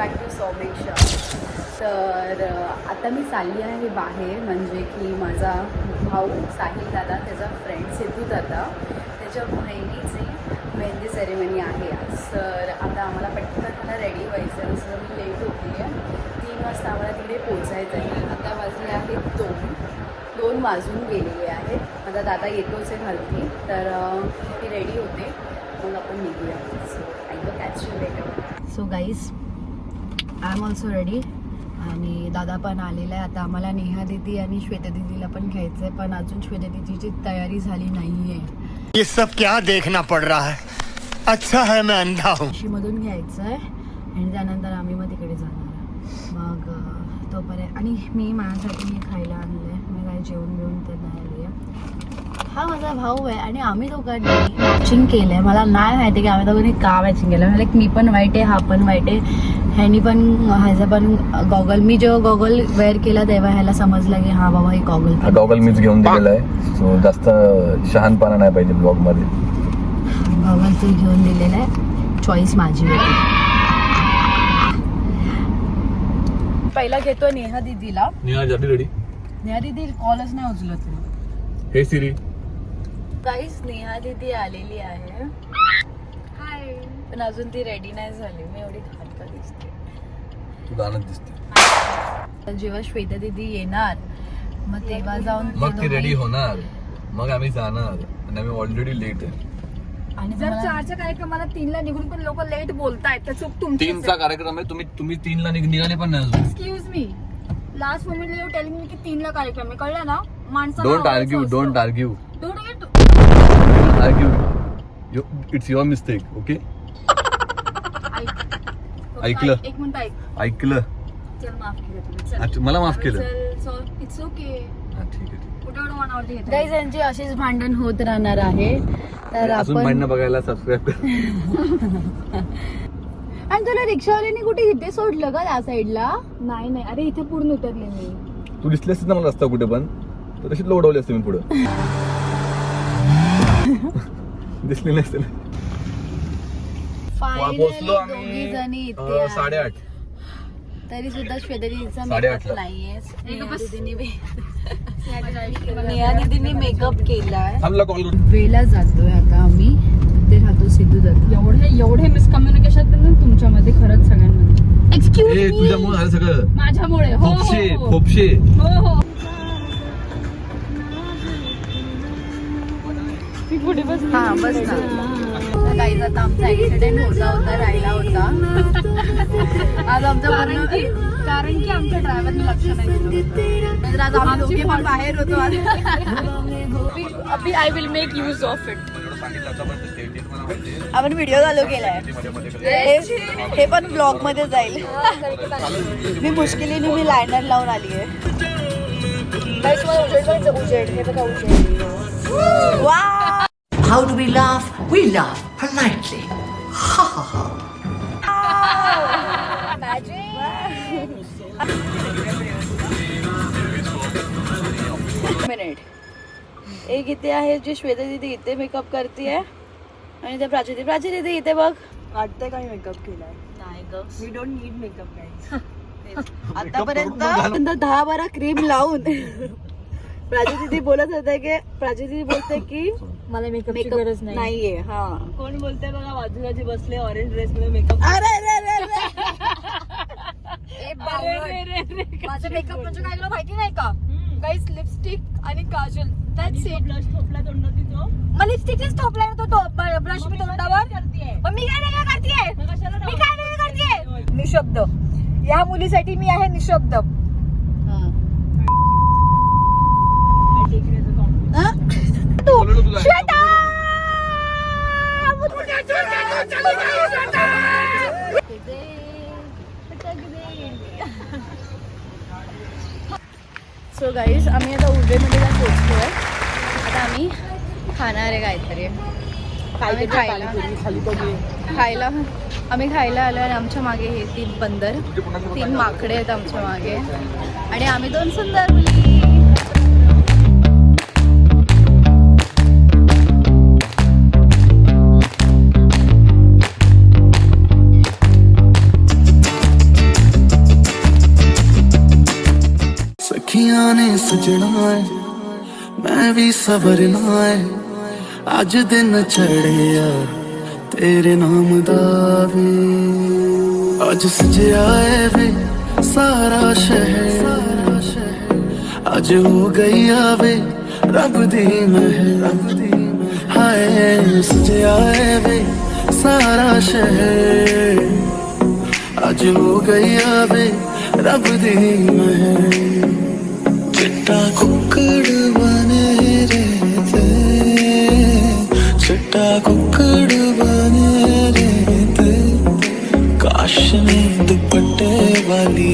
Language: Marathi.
Back to सौमिक्षा. तर आता मी चालली आहे बाहेर, म्हणजे की माझा भाऊ साहिल दादा, त्याचा फ्रेंड सिद्धू दादा, त्याच्या बहिणीची मेहंदी सेरेमनी आहे आज. तर आता आम्हाला पटकन मला रेडी व्हायचं आहे, जसं मी लेट होती आहे. 3 वाजता आम्हाला तिकडे पोचायचं आहे. आता वाजले आहेत 2 वाजून गेलेले आहेत. माझा दादा येतोच आहे घालती, तर मी रेडी होते, मग आपण निघूया. So I will catch you later. So guys, I am also ready आणि दादा पण आलेला आहे. आता आम्हाला नेहा दीदी आणि श्वेता दीदीला पण घ्यायचं आहे, पण अजून श्वेता दीदीची तयारी झाली नाही आहे. ये सब क्या देखना पड़ रहा है. अच्छा है मैं अंधा हूँ. मधून घ्यायचं आहे आणि त्यानंतर आम्ही मग तिकडे जाणार आहे. मग तोपर्यंत आणि मी माझ्यासाठी मी खायला आणलं आहे. मी काय जेवण बिवून तर नाही आली आहे. हा माझा भाऊ आहे आणि आम्ही दोघांनी मॅचिंग केलं आहे. मला नाही माहिती की आम्ही दोघांनी का मॅचिंग केलं. म्हणजे मी पण वाईट आहे, हा पण वाईट आहे. ह्यानी पण ह्याचा पण गॉगल, मी जेव्हा गॉगल वेअर केला तेव्हा ह्याला समजलं की हा बाबा ही गॉगल मीच घेऊन दिलेला आहे. सो जास्त शहाणपणा नाही पाहिजे ब्लॉग मध्ये. गॉगल तू घेऊन दिलेला आहे, चॉईस माझी होती. पहिला घेतो नेहा दीदीला. नेहा झाली रेडी. नेहा दीदी कॉलच नाही उचलत. हे सिरी. काहीच नेहा दीदी आलेली आहे. हाय. पण अजून ती रेडी नाही झाली. मी एवढी घालता दिसते. तू गाणं दिसते. जेव्हा श्वेता दीदी येणार मग तेव्हा जाऊन मग ती रेडी होणार, मग आम्ही जाणार आणि आम्ही ऑलरेडी लेट आहे. आणि जर 4च्या कार्यक्रमाला 3ला निघून पण लोक लेट बोलतायत तर चूक तुमची. 3चा कार्यक्रम आहे. तुम्ही 3ला निघाले पण नाही अजून. एक्सक्यूज मी, लास्ट मोमेंटला यू टेलिंग मी की 3ला कार्यक्रम आहे, कळलं ना? माणसाला don't argue. It's your mistake. Okay, ऐकलं? एक मिनिट ऐकलं. चल माफ केलं तुम्ही. चल. अच्छा, मला माफ केलं. It's okay. हा, ठीक आहे. कुठे एवढं मनावरती घेत गाईज यांची अशीच भांडण होत राहणार आहे. तर अजून आपण भांडणं बघायला सबस्क्राईब कर. आणि तुला रिक्षावाल्याने कुठे इथे सोडलं का त्या साईडला? नाही अरे इथे पूर्ण उतरले मी. तू दिसली असते ना मला रस्ता कुठे पण, तर तशी लोडवली असते मी पुढे. दिसली नसते. पोहोचलो दोघी जणी आम्ही इथे आहेत. 8:30. तरी सुद्धा श्वेता दीदीचा 8:30 मेकअप नाहीये. नेहा दीदीने मेकअप केलाय. थांबला कॉल करून. वेला जातोय आता आम्ही. ते राहतो सिद्धू दादा. एवढे मिसकम्युनिकेशन तुमच्यामध्ये, खरंच सगळ्यांमध्ये. एक्सक्यूज ए, तुझ्यामुळे झालं सगळं. माझ्यामुळे. हो फोपशे. हो. मी पुढे बस. हा बस ना. काही आता आमचा ऍक्सिडेंट होता राहिला होता. आज आमचा कारण की आमच्या ड्रायव्हरने लक्ष नाही दिलं. म्हणजे आज आम्ही दोघे पण बाहेर होतो. अभी I will make use of it. आपण व्हिडिओ चालू केलाय. हे पण ब्लॉग मध्ये जाईल. मी मुश्किलीने मी लायनर लावून आली आहे. उजेड हे बघा उजेड. वा. How do we laugh? We laugh politely. Ha ha ha. Minute. एक इथे आहे जी श्वेता दीदी इथे मेकअप करते आणि ते प्राची दीदी इथे बघ. वाटतंय काही मेकअप केलाय? नाही ग, we don't need makeup guys. आतापर्यंत 10-12 क्रीम लावून प्राची दीदी बोलत होते की मला मेकअपची गरज नाही. नाहीये. हा, कोण बोलतंय बघा, बाजूला जे बसले ऑरेंज ड्रेस मध्ये मेकअप. अरे माझं मेकअप म्हणजे काय तुला माहिती नाही का? गाईस लिपस्टिक आणि काजल, दॅट्स इट. ब्लश थोपला तोंडात तो. मग लिपस्टिकच थोपलाय ना तो ब्रश मी तोंडावर. पण मी काय नाही करतेय. मी काय नाही करतेय. निशब्द. या मुलीसाठी मी आहे निशब्द. श्वेता सो गाईज, आम्ही आता उजेडमध्ये पोहोचलोय. आता आम्ही खाणार आहे काहीतरी. खायला आम्ही खायला आलो आणि आमच्या मागे हे 3 बंदर, 3 माकडे आहेत आमच्या मागे आणि आम्ही 2 सुंदर मुली. अखियां ने सजना है मैं भी सवरना है अज दिन चढ़िया तेरे नाम दा वे अज सजया है वे सारा शहर अज हो गई आवे रब दी महर हाय सजया है वे सारा शहर अज हो गई आवे रब दी महर चिट्टा कुक्कड़ बने रहते चिट्टा कुक्कड़ बने रहते काश में दुपट्टे वाली